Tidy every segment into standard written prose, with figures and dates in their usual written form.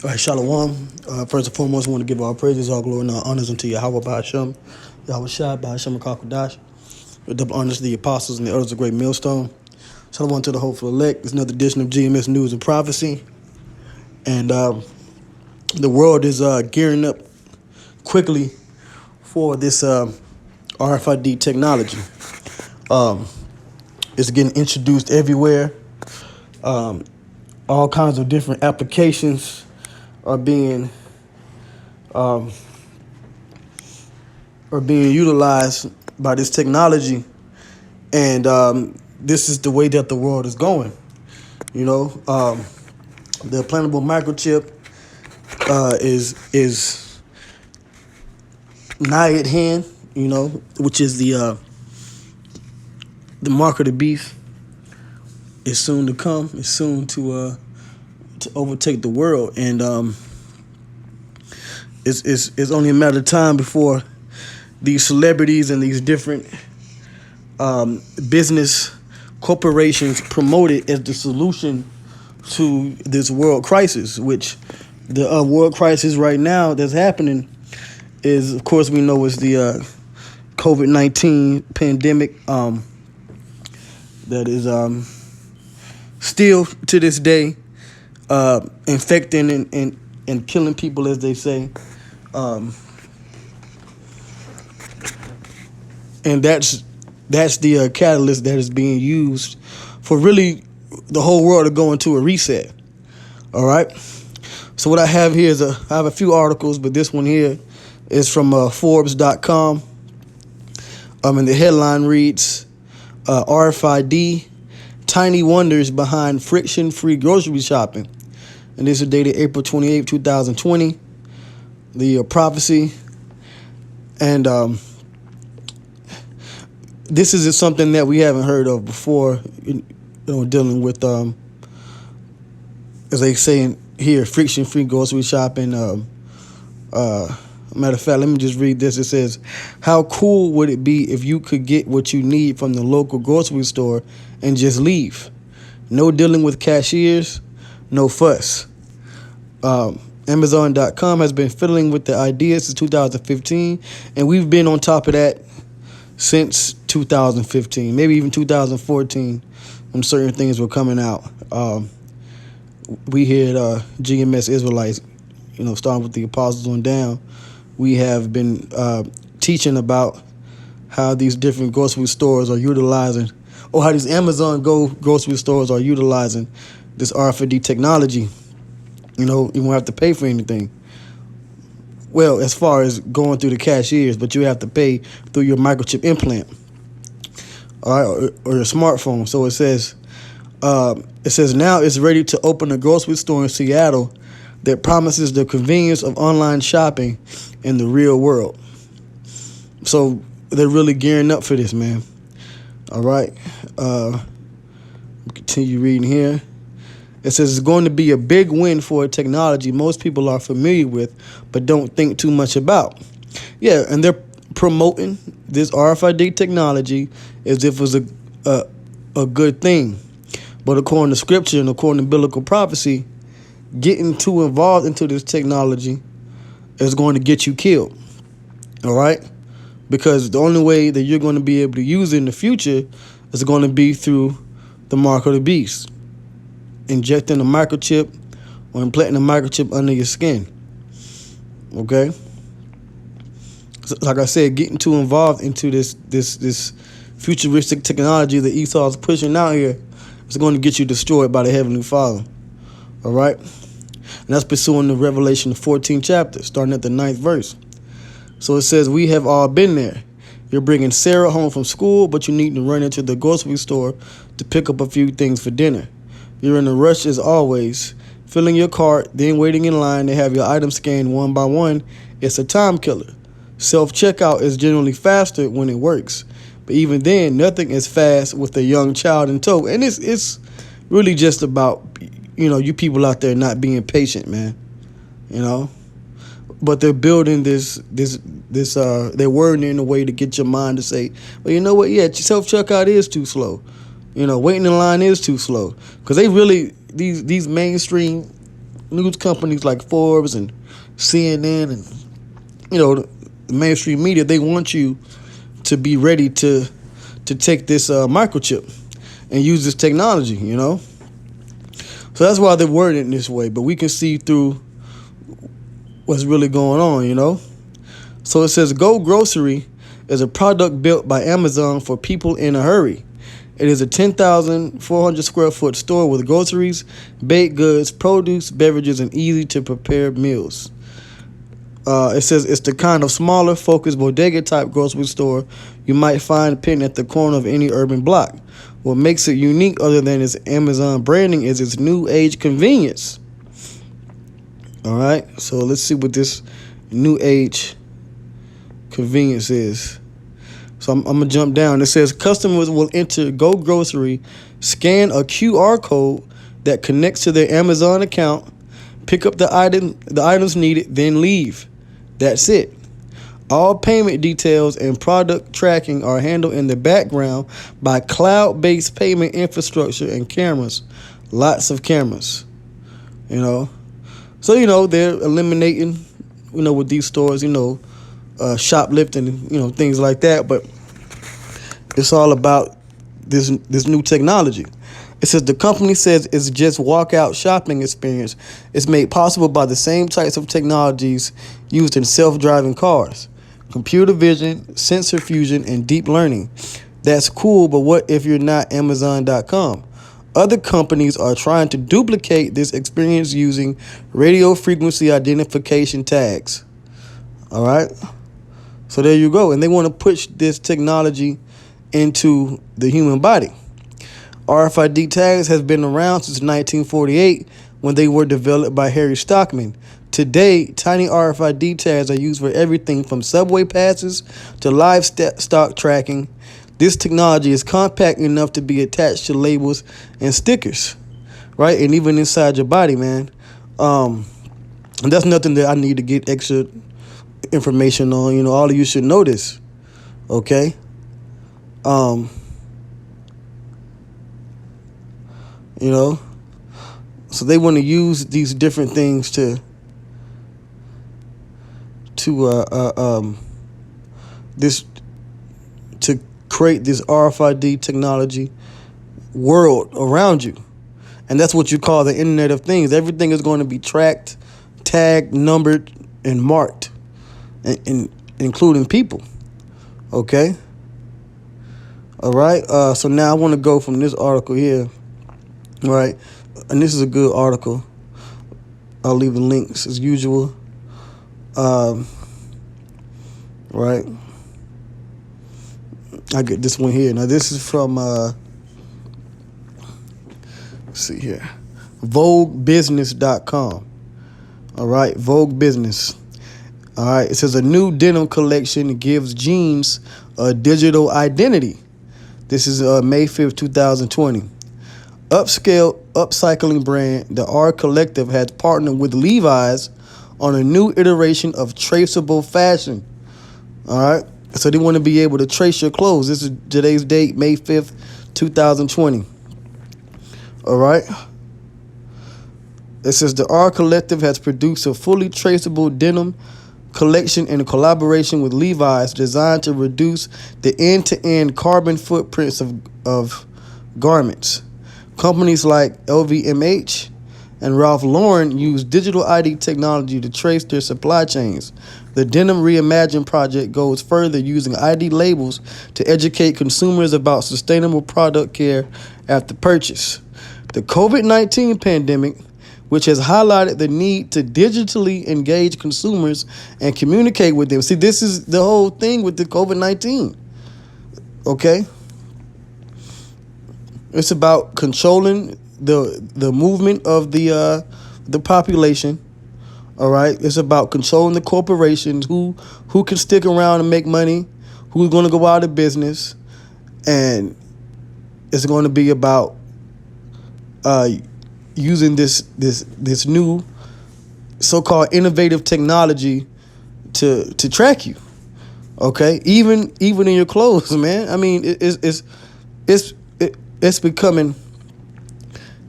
All right, Shalom. First and foremost, I want to give all praises, all glory, and all honors unto Yahweh Ba'Hashem, Yahweh Shai, Ba'Hashem, and Kakadash. With double honors to the apostles and the elders of Great Millstone. Shalom to the hopeful elect. It's another edition of GMS News and Prophecy. And the world is gearing up quickly for this RFID technology. It's getting introduced everywhere. All kinds of different applications are being utilized by this technology, and this is the way that the world is going. You know, the implantable microchip is nigh at hand. You know, which is the mark of the beast. Is soon to come. It's soon to overtake the world, and it's only a matter of time before these celebrities and these different business corporations promote it as the solution to this world crisis. Which the world crisis right now that's happening is, of course, we know is the COVID-19 pandemic that is still to this day infecting and killing people, as they say. And that's the catalyst that is being used for really the whole world to go into a reset. All right. So what I have here is I have a few articles, but this one here is from Forbes.com. And the headline reads, RFID, tiny wonders behind friction-free grocery shopping. And this is dated April 28, 2020. The prophecy. And this is something that we haven't heard of before, dealing with, as they say here, friction-free grocery shopping. Matter of fact, let me just read this. It says, how cool would it be if you could get what you need from the local grocery store and just leave? No dealing with cashiers, no fuss. Amazon.com has been fiddling with the idea since 2015, and we've been on top of that since 2015, maybe even 2014, when certain things were coming out. We here at GMS Israelites, starting with the apostles on down, we have been teaching about how these different grocery stores are utilizing, or how these Amazon Go grocery stores are utilizing this RFID technology. You won't have to pay for anything. Well, as far as going through the cashiers, but you have to pay through your microchip implant, all right, or your smartphone. So it says now it's ready to open a grocery store in Seattle that promises the convenience of online shopping in the real world. So they're really gearing up for this, man. All right. Continue reading here. It says it's going to be a big win for a technology most people are familiar with but don't think too much about. Yeah, and they're promoting this RFID technology as if it was a good thing. But according to scripture and according to biblical prophecy, getting too involved into this technology is going to get you killed. All right? Because the only way that you're going to be able to use it in the future is going to be through the mark of the beast. Injecting a microchip or implanting a microchip under your skin. Okay? So, like I said, getting too involved into this futuristic technology that Esau is pushing out here is going to get you destroyed by the Heavenly Father. All right? And that's pursuing the Revelation, the 14th chapter, starting at the 9th verse. So it says, we have all been there. You're bringing Sarah home from school, but you need to run into the grocery store to pick up a few things for dinner. You're in a rush as always, filling your cart, then waiting in line to have your items scanned one by one. It's a time killer. Self-checkout is generally faster when it works. But even then, nothing is fast with a young child in tow. And it's really just about, you people out there not being patient, man. But they're building this they're wording it in a way to get your mind to say, well, you know what? Yeah, self-checkout is too slow. Waiting in line is too slow. Because they really, these mainstream news companies like Forbes and CNN and the mainstream media, they want you to be ready to take this microchip and use this technology. So that's why they're wording it this way. But we can see through what's really going on. So it says Go Grocery is a product built by Amazon for people in a hurry. It is a 10,400 square foot store with groceries, baked goods, produce, beverages, and easy to prepare meals. It says it's the kind of smaller, focused bodega type grocery store you might find pinned at the corner of any urban block. What makes it unique, other than its Amazon branding, is its new age convenience. All right, so let's see what this new age convenience is. So I'm going to jump down. It says customers will enter Go Grocery, scan a QR code that connects to their Amazon account, pick up the items needed, then leave. That's it. All payment details and product tracking are handled in the background by cloud-based payment infrastructure and cameras. Lots of cameras. So, they're eliminating, with these stores, shoplifting, things like that. But it's all about this new technology. It says the company says it's just walkout shopping experience. It's made possible by the same types of technologies used in self-driving cars, computer vision, sensor fusion, and deep learning. That's cool, but what if you're not Amazon.com? Other companies are trying to duplicate this experience using radio frequency identification tags. All right? So there you go. And they want to push this technology into the human body. RFID tags has been around since 1948 when they were developed by Harry Stockman. Today, tiny RFID tags are used for everything from subway passes to livestock tracking. This technology is compact enough to be attached to labels and stickers, right? And even inside your body, man. And that's nothing that I need to get extra information on. All of you should know this, okay? So they want to use these different things to create this RFID technology world around you. And that's what you call the Internet of Things. Everything is going to be tracked, tagged, numbered, and marked, including people. Okay? All right? So now I want to go from this article here. Right? And this is a good article. I'll leave the links as usual. Right? I get this one here. Now, this is from, let's see here, VogueBusiness.com. All right, Vogue Business. All right, it says a new denim collection gives jeans a digital identity. This is May 5th, 2020. Upcycling brand, the R Collective, has partnered with Levi's on a new iteration of traceable fashion. All right. So they want to be able to trace your clothes. This is today's date, May 5th, 2020. All right. It says the R Collective has produced a fully traceable denim collection in collaboration with Levi's designed to reduce the end-to-end carbon footprints of garments. Companies like LVMH and Ralph Lauren use digital ID technology to trace their supply chains. The Denim Reimagined project goes further, using ID labels to educate consumers about sustainable product care after purchase. The COVID-19 pandemic, which has highlighted the need to digitally engage consumers and communicate with them. See, this is the whole thing with the COVID-19. Okay? It's about controlling the movement of the population. All right, it's about controlling the corporations, who can stick around and make money, who's going to go out of business, and it's going to be about using this new so-called innovative technology to track you. Okay, even in your clothes, man. I mean, it's becoming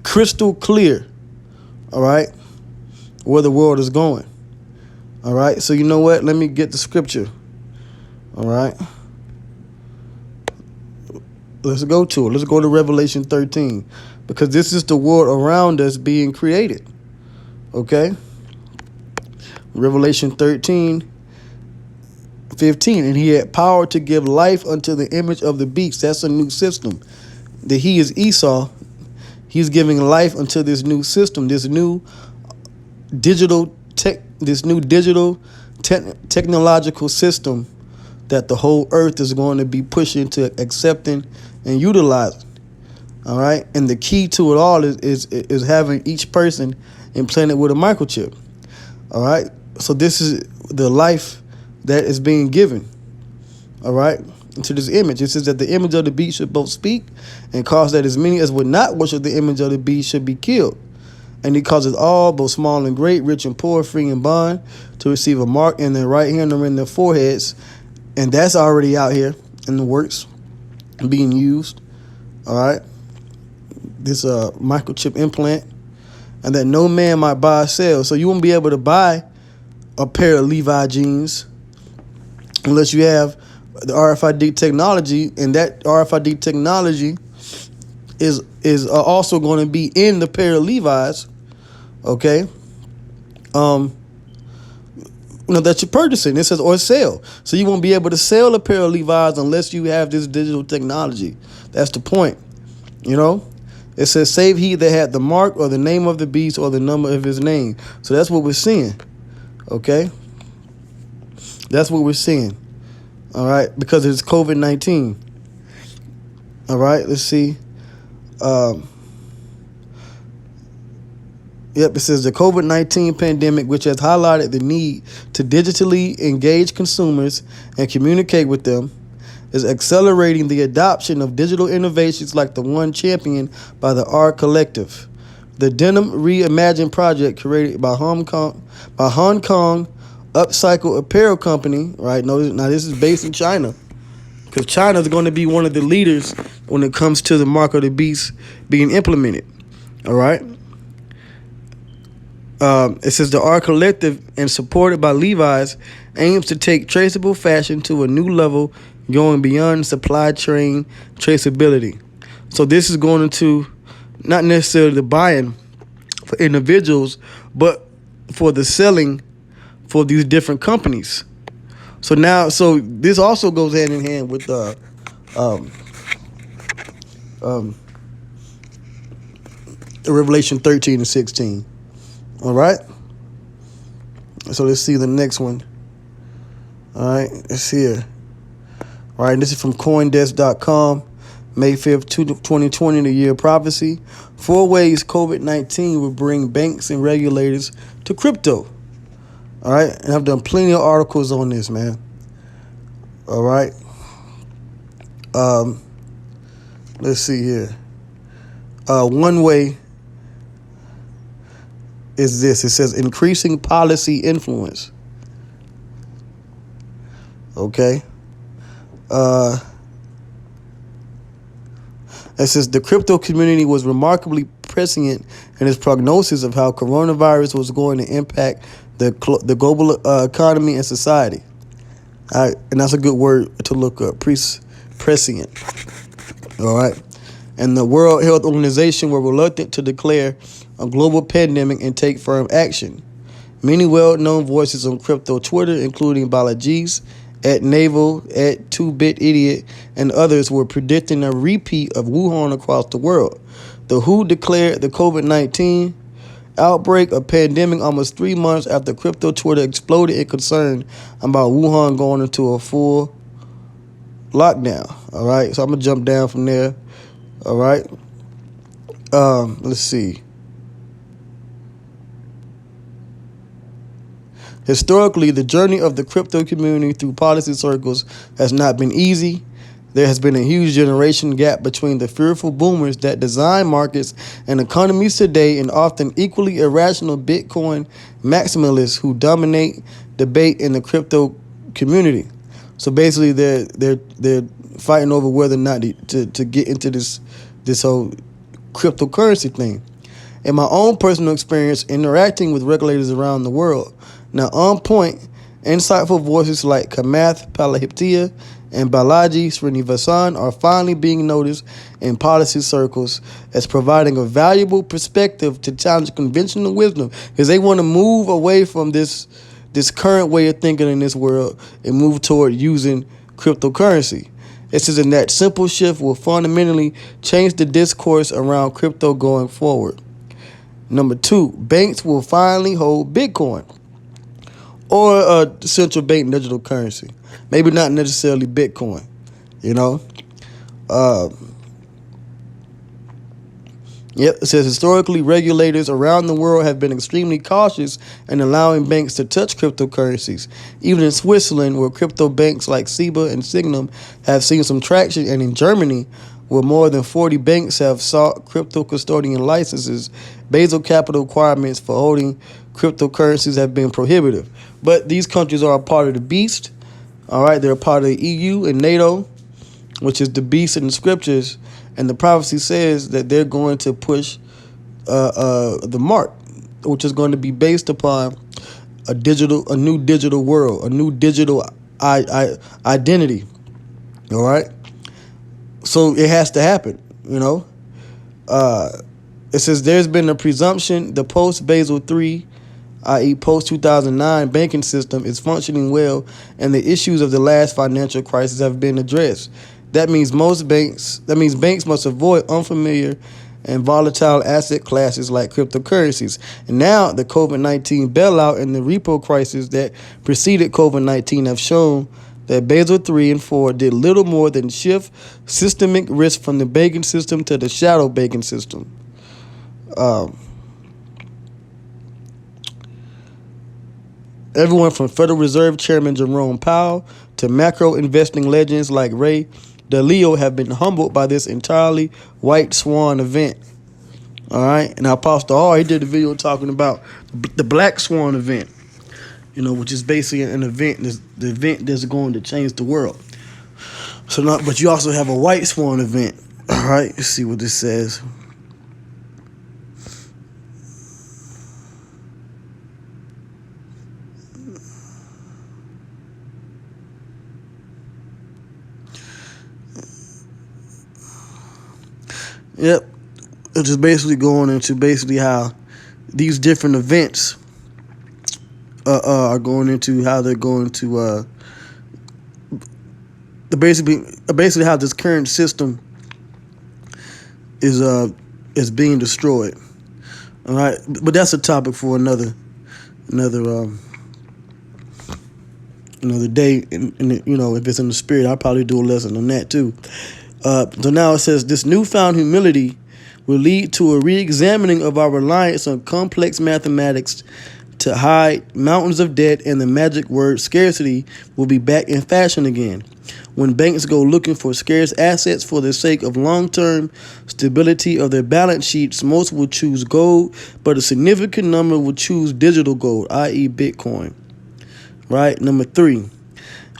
crystal clear. All right. where the world is going. All right. So you know what? Let me get the scripture. All right. Let's go to it. Let's go to Revelation 13, because this is the world around us being created. Okay. Revelation 13:15, and he had power to give life unto the image of the beast. That's a new system. That he is Esau. He's giving life unto this new system, this new technological system that the whole earth is going to be pushing to accepting and utilizing. All right, and the key to it all is having each person implanted with a microchip. All right, so this is the life that is being given. All right, into this image. It says that the image of the beast should both speak and cause that as many as would not worship the image of the beast should be killed. And he causes all, both small and great, rich and poor, free and bond, to receive a mark in their right hand or in their foreheads. And that's already out here in the works, being used. All right. This microchip implant. And that no man might buy or sell. So you won't be able to buy a pair of Levi jeans unless you have the RFID technology. And that RFID technology is also going to be in the pair of Levi's. Okay. That you're purchasing. It says or sell. So you won't be able to sell a pair of Levi's unless you have this digital technology. That's the point. It says, save he that had the mark or the name of the beast or the number of his name. So that's what we're seeing. Okay. That's what we're seeing. All right. Because it's COVID-19. All right. Let's see. It says the COVID-19 pandemic, which has highlighted the need to digitally engage consumers and communicate with them, is accelerating the adoption of digital innovations like the one championed by the R Collective. The Denim Reimagined project, created by Hong Kong upcycle apparel company, right? Now this is based in China, because China is going to be one of the leaders when it comes to the mark of the beast being implemented. All right. It says the R Collective, and supported by Levi's, aims to take traceable fashion to a new level, going beyond supply chain traceability. So this is going into not necessarily the buying for individuals, but for the selling for these different companies. So this also goes hand in hand with Revelation 13 and 16. All right. So let's see the next one. All right. It's here. All right. This is from CoinDesk.com, May 5th, 2020, the year of prophecy. 4 ways COVID-19 will bring banks and regulators to crypto. All right. And I've done plenty of articles on this, man. All right. Let's see here. One way is this. It says increasing policy influence. Okay. It says the crypto community was remarkably prescient in its prognosis of how coronavirus was going to impact the global economy and society. All right, and that's a good word to look up. Prescient. All right. And the World Health Organization were reluctant to declare a global pandemic and take firm action. Many well-known voices on crypto Twitter, including Balaji's, @Naval, @2BitIdiot, and others, were predicting a repeat of Wuhan across the world. The WHO declared the COVID-19 outbreak a pandemic almost 3 months after crypto Twitter exploded in concern about Wuhan going into a full lockdown. All right, so I'm going to jump down from there. All right. Let's see. Historically, the journey of the crypto community through policy circles has not been easy. There has been a huge generation gap between the fearful boomers that design markets and economies today and often equally irrational Bitcoin maximalists who dominate debate in the crypto community. So basically, they're fighting over whether or not to get into this whole cryptocurrency thing. In my own personal experience interacting with regulators around the world. Now, on point, insightful voices like Kamath Palihapitiya and Balaji Srinivasan are finally being noticed in policy circles as providing a valuable perspective to challenge conventional wisdom, because they want to move away from this current way of thinking in this world and move toward using cryptocurrency. It says in that simple shift will fundamentally change the discourse around crypto going forward. Number 2, banks will finally hold Bitcoin or a central bank digital currency. Maybe not necessarily Bitcoin, you know. Yep, it says historically regulators around the world have been extremely cautious in allowing banks to touch cryptocurrencies. Even in Switzerland, where crypto banks like SEBA and Signum have seen some traction, and in Germany, where more than 40 banks have sought crypto custodian licenses, Basel capital requirements for holding cryptocurrencies have been prohibitive. But these countries are a part of the beast. All right, they're a part of the EU and NATO, which is the beast in the scriptures. And the prophecy says that they're going to push the mark, which is going to be based upon a new digital world, a new digital identity. All right, so it has to happen. You know, it says there's been a presumption the post-Basel III, i.e. post-2009 banking system is functioning well, and the issues of the last financial crisis have been addressed. That means banks must avoid unfamiliar and volatile asset classes like cryptocurrencies. And now the COVID-19 bailout and the repo crisis that preceded COVID-19 have shown that Basel III and IV did little more than shift systemic risk from the banking system to the shadow banking system. Everyone from Federal Reserve Chairman Jerome Powell to macro investing legends like Ray Dalio have been humbled by this entirely white swan event. All right, and Apostle R, he did a video talking about the black swan event, you know, which is basically an event, the event that's going to change the world. But you also have a white swan event. All right, let's see what this says. Yep, it's just basically going into how these different events are going into how they're going to basically how this current system is being destroyed. All right, but that's a topic for another day. And you know, if it's in the spirit, I'll probably do a lesson on that too. So now it says this newfound humility will lead to a re-examining of our reliance on complex mathematics to hide mountains of debt, and the magic word scarcity will be back in fashion again. When banks go looking for scarce assets for the sake of long-term stability of their balance sheets, most will choose gold, but a significant number will choose digital gold, i.e. Bitcoin. Right? Number 3.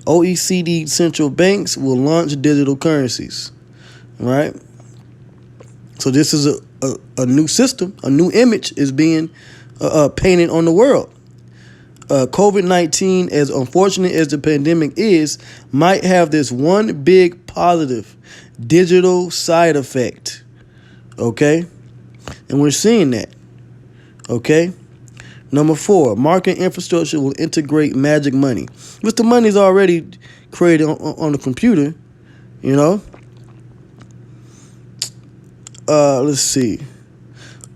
OECD central banks will launch digital currencies, right? So this is a new system, a new image is being painted on the world. COVID-19, as unfortunate as the pandemic is, might have this one big positive digital side effect, okay? And we're seeing that, okay? Number 4, market infrastructure will integrate magic money. Which the money's already created on the computer, you know. Let's see.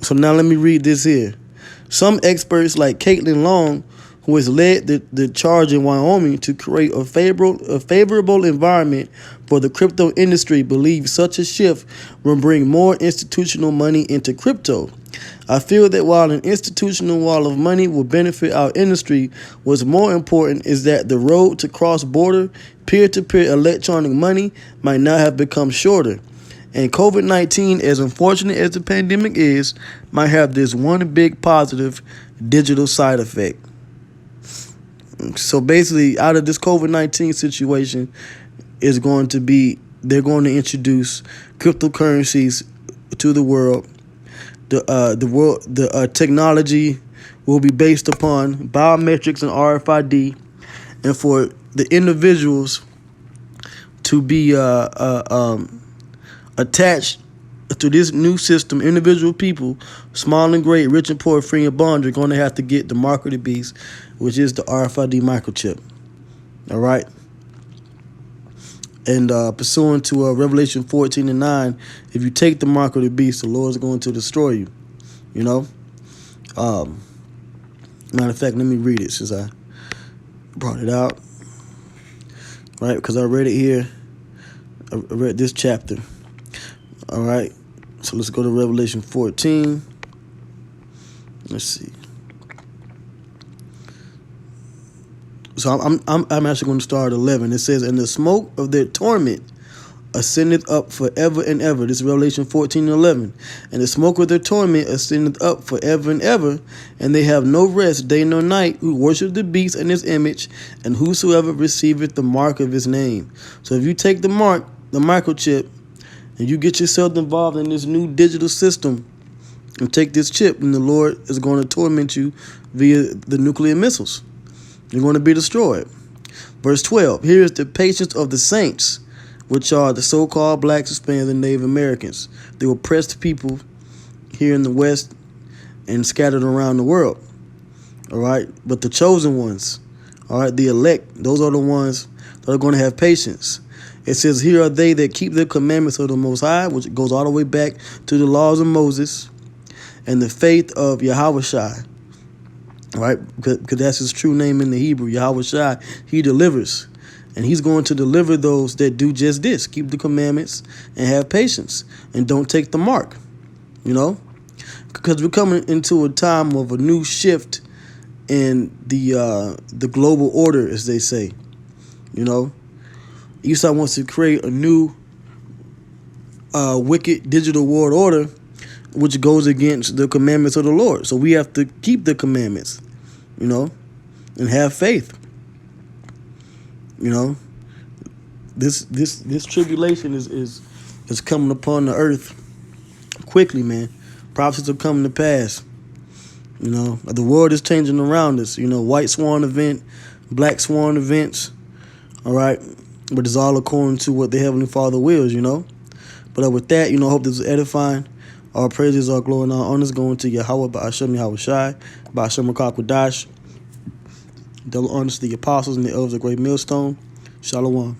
So now let me read this here. Some experts like Caitlin Long, who has led the charge in Wyoming to create a favorable environment for the crypto industry, believe such a shift will bring more institutional money into crypto. I feel that while an institutional wall of money will benefit our industry, what's more important is that the road to cross-border, peer-to-peer electronic money might not have become shorter. And COVID-19, as unfortunate as the pandemic is, might have this one big positive digital side effect. So basically, out of this COVID-19 situation, they're going to introduce cryptocurrencies to the world. The technology will be based upon biometrics and RFID, and for the individuals to be attached to this new system. Individual people, small and great, rich and poor, free and bond, are going to have to get the mark of the beast, which is the RFID microchip. All right. And pursuant to Revelation 14:9, if you take the mark of the beast, the Lord is going to destroy you. You know. Matter of fact, let me read it since I brought it out. Right, because I read it here. I read this chapter. All right. So let's go to Revelation 14. Let's see. So I'm actually going to start at 11. It says, "And the smoke of their torment ascendeth up forever and ever." This is Revelation 14:11. "And the smoke of their torment ascendeth up forever and ever, and they have no rest day nor night, who worship the beast and his image, and whosoever receiveth the mark of his name." So if you take the mark, the microchip, and you get yourself involved in this new digital system, and take this chip, and the Lord is going to torment you via the nuclear missiles. You're going to be destroyed. Verse 12, "Here is the patience of the saints, which are the so-called blacks, Hispanics, and Native Americans, the oppressed people here in the West and scattered around the world." All right. But the chosen ones, all right, the elect, those are the ones that are going to have patience. It says, "Here are they that keep the commandments of the Most High," which goes all the way back to the laws of Moses, "and the faith of Yahushua." Right? Because that's his true name in the Hebrew, Yahushua. He delivers. And he's going to deliver those that do just this: keep the commandments and have patience and don't take the mark. You know? Because we're coming into a time of a new shift in the global order, as they say. You know? Esau wants to create a new wicked digital world order, which goes against the commandments of the Lord. So we have to keep the commandments, you know, and have faith. You know, this tribulation is coming upon the earth quickly, man. Prophecies are coming to pass. You know, the world is changing around us. You know, white swan event, black swan events. All right, but it's all according to what the Heavenly Father wills. You know, but with that, you know, I hope this is edifying. All praises, all glory, and all honors going to Yahweh, Ba'ashem Yahushai, Ba'ashem Rakakwadash. Double honors to the apostles and the elders of the great millstone. Shalom.